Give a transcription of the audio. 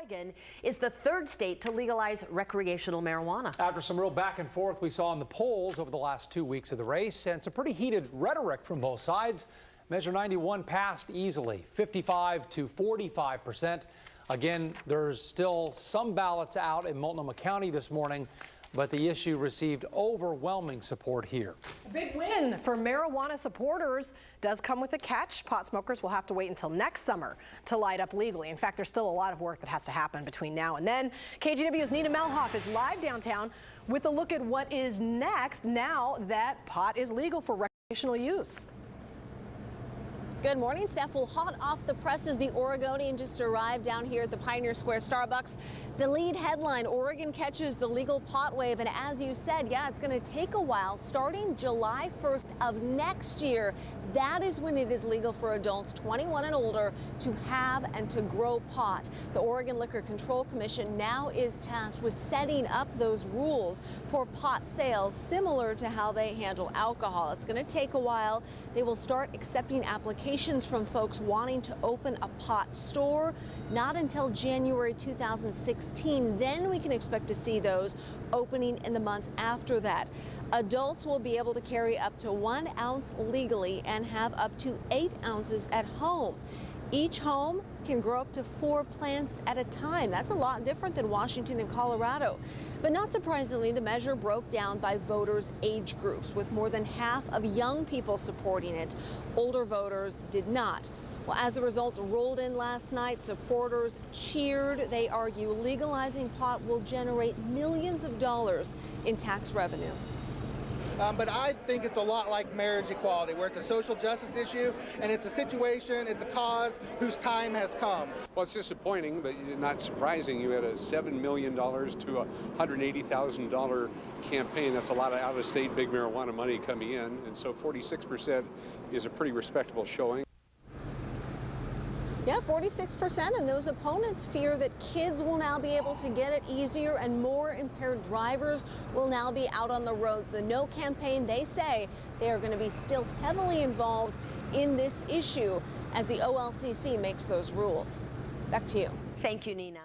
Oregon is the third state to legalize recreational marijuana. After some real back and forth we saw in the polls over the last 2 weeks of the race and some pretty heated rhetoric from both sides, Measure 91 passed easily, 55 to 45%. Again, there's still some ballots out in Multnomah County this morning, but the issue received overwhelming support here. A big win for marijuana supporters does come with a catch. Pot smokers will have to wait until next summer to light up legally. In fact, there's still a lot of work that has to happen between now and then. KGW's Nina Melhoff is live downtown with a look at what is next now that pot is legal for recreational use. Good morning, Steph. Well, hot off the presses, the Oregonian just arrived down here at the Pioneer Square Starbucks. The lead headline, Oregon catches the legal pot wave. And as you said, yeah, it's going to take a while. Starting July 1st of next year, that is when it is legal for adults 21 and older to have and to grow pot. The Oregon Liquor Control Commission now is tasked with setting up those rules for pot sales, similar to how they handle alcohol. It's going to take a while. They will start accepting applications from folks wanting to open a pot store. Not until January 2016. Then we can expect to see those opening in the months after that. Adults will be able to carry up to 1 ounce legally and have up to 8 ounces at home. Each home can grow up to 4 plants at a time. That's a lot different than Washington and Colorado. But not surprisingly, the measure broke down by voters' age groups, with more than half of young people supporting it. Older voters did not. Well, as the results rolled in last night, supporters cheered. They argue legalizing pot will generate millions of dollars in tax revenue. But I think it's a lot like marriage equality, where it's a social justice issue, and it's a situation, it's a cause whose time has come. Well, it's disappointing, but not surprising. You had a $7 million to a $180,000 campaign. That's a lot of out-of-state big marijuana money coming in, and so 46% is a pretty respectable showing. Yeah, 46%, and those opponents fear that kids will now be able to get it easier and more impaired drivers will now be out on the roads. The No campaign, they say they are going to be still heavily involved in this issue as the OLCC makes those rules. Back to you. Thank you, Nina.